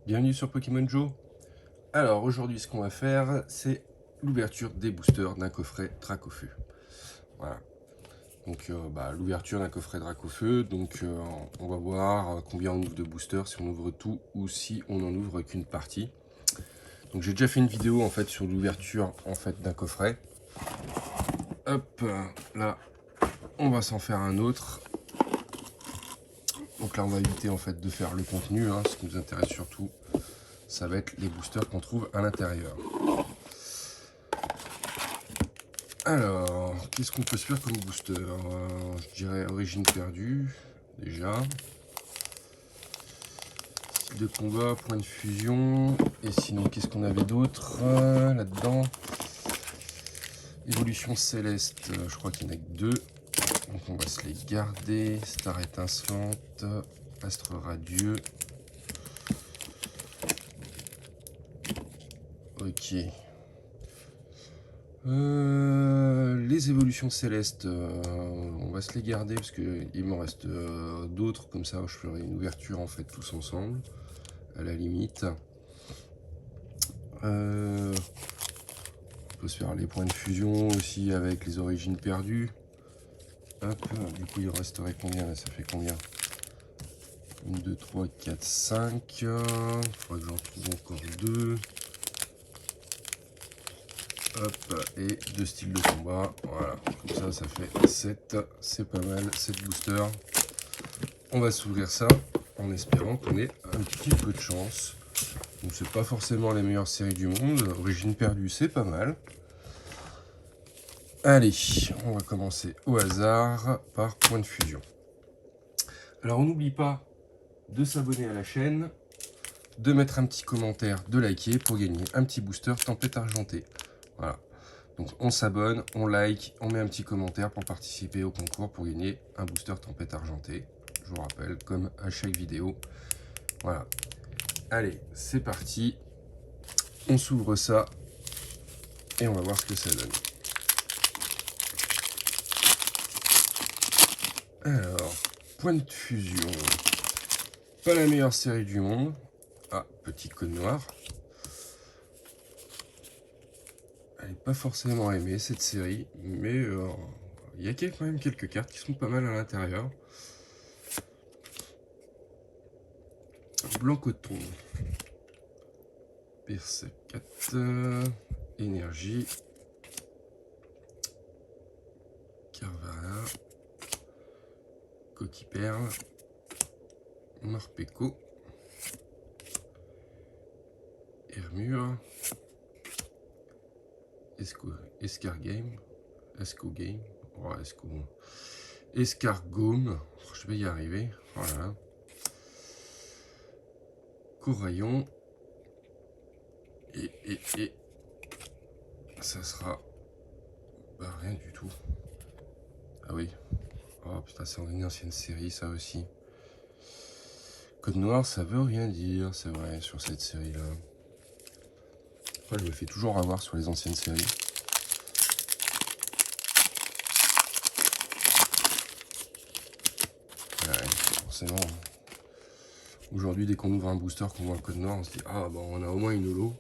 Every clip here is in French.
Bienvenue sur Pokémon Joe. Alors aujourd'hui ce qu'on va faire c'est l'ouverture des boosters d'un coffret Dracofeu. Voilà. Donc l'ouverture d'un coffret Dracofeu. Donc on va voir combien on ouvre de boosters, si on ouvre tout ou si on n'en ouvre qu'une partie. Donc j'ai déjà fait une vidéo en fait sur l'ouverture en fait d'un coffret. Hop, là on va s'en faire un autre. Donc là on va éviter en fait de faire le contenu, hein. Ce qui nous intéresse surtout ça va être les boosters qu'on trouve à l'intérieur. Alors, qu'est-ce qu'on peut se faire comme booster? Je dirais origine perdue, déjà. Style de combat, point de fusion. Et sinon, qu'est-ce qu'on avait d'autre là-dedans? Évolution céleste, je crois qu'il n'y en a que deux. Donc on va se les garder. Star étincelante, astre radieux. Ok. Les évolutions célestes, on va se les garder parce qu'il m'en reste d'autres, comme ça je ferai une ouverture en fait tous ensemble, à la limite. On peut se faire les points de fusion aussi avec les origines perdues. Hop, du coup il resterait combien là? Ça fait combien? 1, 2, 3, 4, 5. Il faudrait que j'en trouve encore deux. Hop, et deux styles de combat, voilà, comme ça fait 7, c'est pas mal, 7 boosters. On va s'ouvrir ça en espérant qu'on ait un petit peu de chance. Donc c'est pas forcément la meilleure série du monde, origine perdue c'est pas mal. Allez, on va commencer au hasard par point de fusion. Alors on n'oublie pas de s'abonner à la chaîne, de mettre un petit commentaire, de liker pour gagner un petit booster tempête argentée. Voilà. Donc on s'abonne, on like, on met un petit commentaire pour participer au concours pour gagner un booster tempête argentée. Je vous rappelle, comme à chaque vidéo. Voilà. Allez, c'est parti. On s'ouvre ça et on va voir ce que ça donne. Alors, point de fusion. Pas la meilleure série du monde. Ah, petit code noir. Elle n'est pas forcément aimée cette série, mais il y a quand même quelques cartes qui sont pas mal à l'intérieur. Blanc coton. Percept, énergie. Carvala. Coquille perle. Morpeko. Hermure. Escargame. Escogame. Oh, Escargome. Je vais y arriver. Voilà. Coraillon. Et ça sera rien du tout. Ah oui. Oh putain, c'est une ancienne série ça aussi. Code noir, ça veut rien dire, c'est vrai, sur cette série là. Après, je me fais toujours avoir sur les anciennes séries. Ouais, forcément. Aujourd'hui, dès qu'on ouvre un booster, qu'on voit un code noir, on se dit ah bon, on a au moins une holo.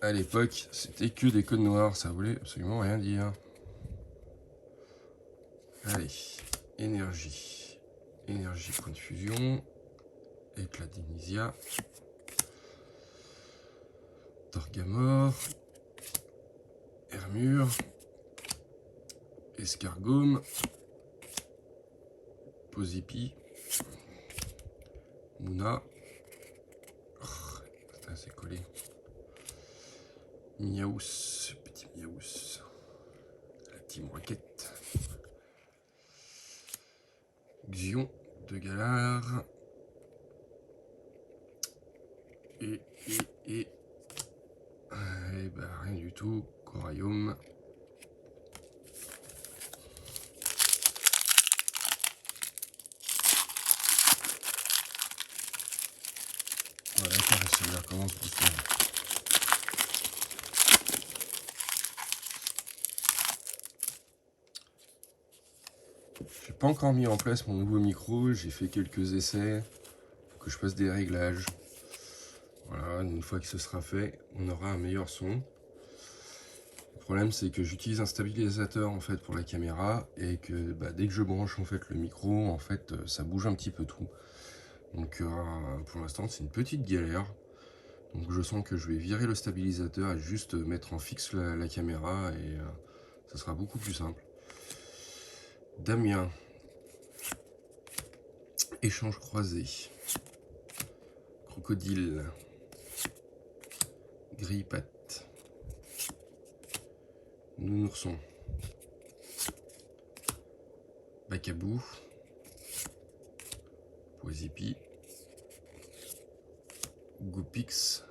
À l'époque, c'était que des codes noirs, ça voulait absolument rien dire. Allez, énergie. Énergie, point de fusion. Éclat d'Inisia. Torgamore. Hermure. Escargome. Posipi. Mouna. Oh, putain, c'est collé. Miaous, petit Miaous. La Team Rocket. Xion de Galar. Et rien du tout. Coraillum. Voilà, ça commence doucement. J'ai pas encore mis en place mon nouveau micro, j'ai fait quelques essais, faut que je fasse des réglages. Voilà, une fois que ce sera fait, on aura un meilleur son. Le problème, c'est que j'utilise un stabilisateur en fait pour la caméra et que dès que je branche en fait le micro, en fait, ça bouge un petit peu tout. Donc pour l'instant, c'est une petite galère. Donc je sens que je vais virer le stabilisateur et juste mettre en fixe la caméra et ça sera beaucoup plus simple. Damien. Échange croisé. Crocodile. Grille-patte. Nounourson. Bacabou. Poisipi. Goupix.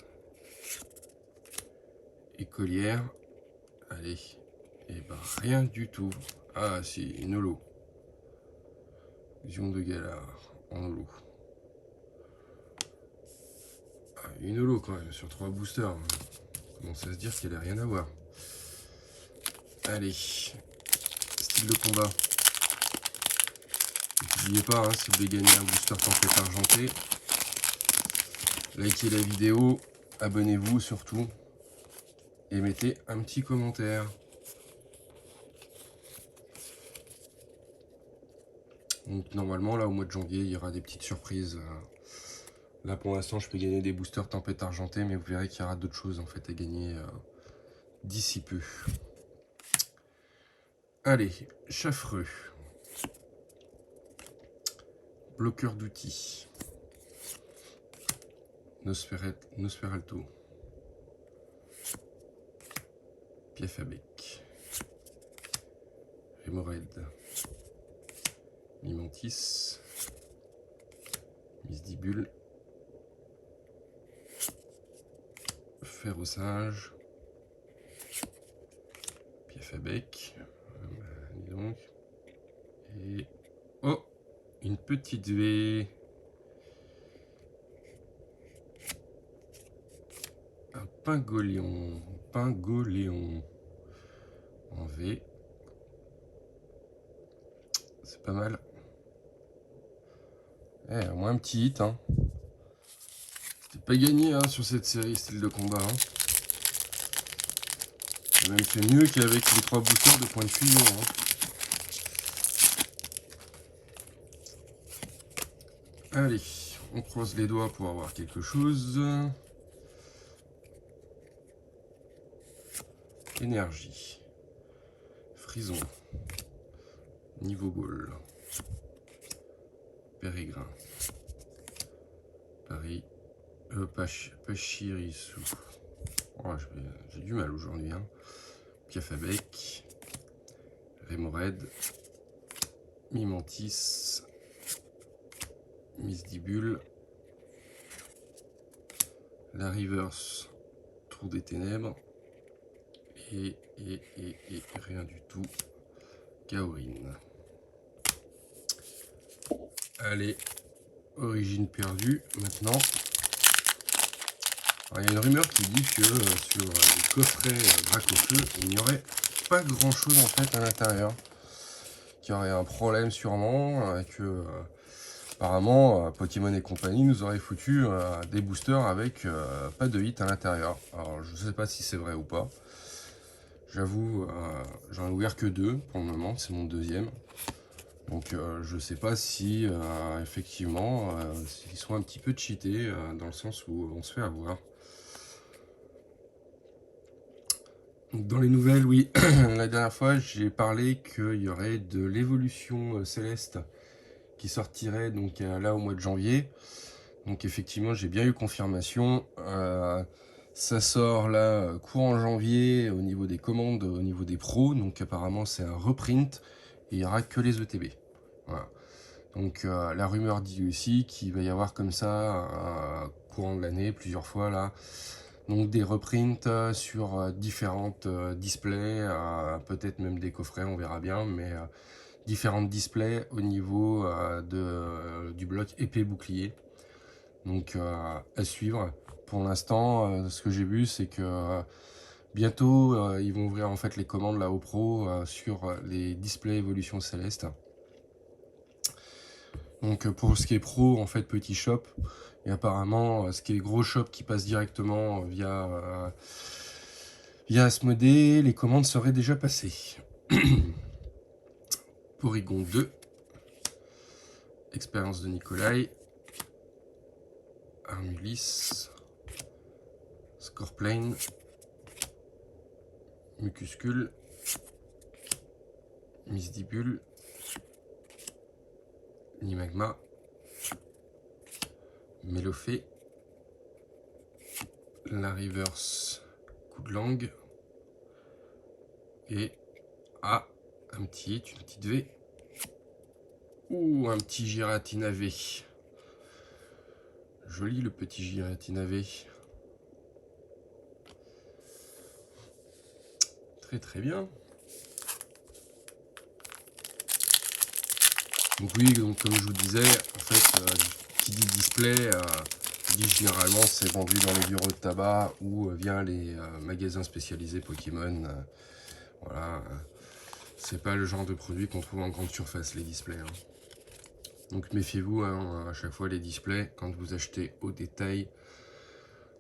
Écolière. Allez. Et rien du tout. Ah si, une holo. Vision de galard en holo. Ah, une holo quand même sur 3 boosters. Commence à se dire qu'elle n'a rien à voir. Allez. Style de combat. N'oubliez pas, hein, si vous voulez gagner un booster tempête argenté, likez la vidéo, abonnez-vous surtout et mettez un petit commentaire. Donc normalement là au mois de janvier il y aura des petites surprises. Là pour l'instant je peux gagner des boosters tempête argentée, mais vous verrez qu'il y aura d'autres choses en fait à gagner d'ici peu. Allez, Chaffreux. Bloqueur d'outils. Nosferalto. Pief à bec. Hémorraide. Mimantis. Misdibule. Fer au singe. Pief à bec. Dis donc. Et oh, une petite V. Un pingoléon. Pingoléon. En V. C'est pas mal. Au moins un petit hit. Hein. C'était pas gagné hein, sur cette série style de combat. Hein. J'ai même fait mieux qu'avec les 3 boosters de points de fusion. Hein. Allez, on croise les doigts pour avoir quelque chose. Énergie. Frison. Niveau Gaulle. Pérégrin. Paris. Pachirisu. Oh, j'ai du mal aujourd'hui. Hein. Piaf à bec. Rémorède. Mimantis. Misdibule. La reverse. Trou des ténèbres. Et rien du tout. Kaorine. Allez, origine perdue maintenant. Alors, il y a une rumeur qui dit que sur les coffrets Dracofeu, il n'y aurait pas grand chose en fait à l'intérieur. Qu'il y aurait un problème sûrement, que apparemment Pokémon et compagnie nous aurait foutu des boosters avec pas de hit à l'intérieur. Alors je sais pas si c'est vrai ou pas. J'avoue, j'en ai ouvert que 2 pour le moment, c'est mon deuxième. Donc je sais pas si effectivement ils sont un petit peu cheatés dans le sens où on se fait avoir. Donc, dans les nouvelles, oui, la dernière fois j'ai parlé qu'il y aurait de l'évolution céleste qui sortirait donc là au mois de janvier. Donc effectivement j'ai bien eu confirmation. Ça sort là courant janvier au niveau des commandes, au niveau des pros. Donc apparemment c'est un reprint et il n'y aura que les ETB. Voilà. Donc la rumeur dit aussi qu'il va y avoir comme ça courant de l'année plusieurs fois là. Donc des reprints sur différentes displays, peut-être même des coffrets, on verra bien, mais différentes displays au niveau du bloc épée bouclier. Donc à suivre. Pour l'instant, ce que j'ai vu, c'est que bientôt ils vont ouvrir en fait les commandes là au pro sur les displays évolution céleste. Donc pour ce qui est pro, en fait, petit shop. Et apparemment, ce qui est gros shop qui passe directement via Asmodée, les commandes seraient déjà passées. Porygon 2. Expérience de Nikolai. Armulis. Scoreplane. Mucuscule. Misdibule. Nimagma. Mélophée. La reverse coup de langue. Et un petit hit, une petite V. Ou un petit Giratina V. Joli le petit Giratina V. Très très bien. Donc oui, donc comme je vous disais, en fait, qui dit display, dit généralement c'est vendu dans les bureaux de tabac ou via les magasins spécialisés Pokémon. Voilà, c'est pas le genre de produit qu'on trouve en grande surface, les displays. Donc méfiez-vous, à chaque fois les displays, quand vous achetez au détail,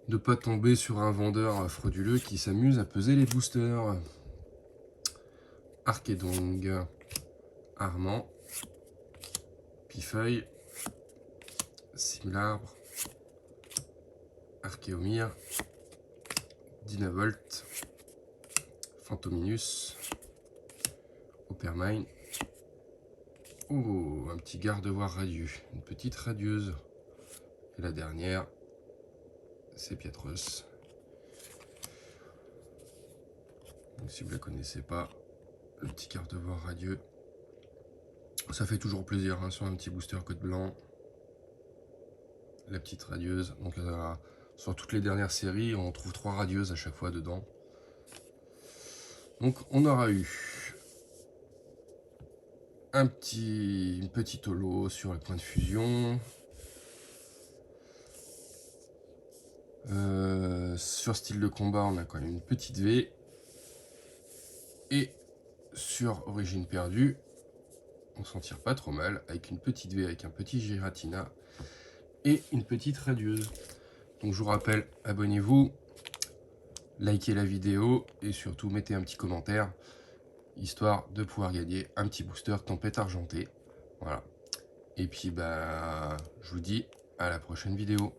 de ne pas tomber sur un vendeur frauduleux qui s'amuse à peser les boosters. Archédong, Armand, Pifeuille, Simlarbre, Archéomir, Dynavolt, Phantominus, Opermine. Oh, un petit gardevoir radieux, une petite radieuse. Et la dernière, c'est Piatros. Donc si vous ne la connaissez pas, le petit gardevoir radieux. Ça fait toujours plaisir sur un petit booster code blanc. La petite radieuse. Donc sur toutes les dernières séries, on trouve 3 radieuses à chaque fois dedans. Donc on aura eu une petite holo sur le point de fusion. Sur style de combat, on a quand même une petite V. Et sur origine perdue, on s'en tire pas trop mal avec une petite V, avec un petit Giratina et une petite radieuse. Donc je vous rappelle, abonnez-vous, likez la vidéo et surtout mettez un petit commentaire, histoire de pouvoir gagner un petit booster tempête argentée. Voilà. Et puis je vous dis à la prochaine vidéo.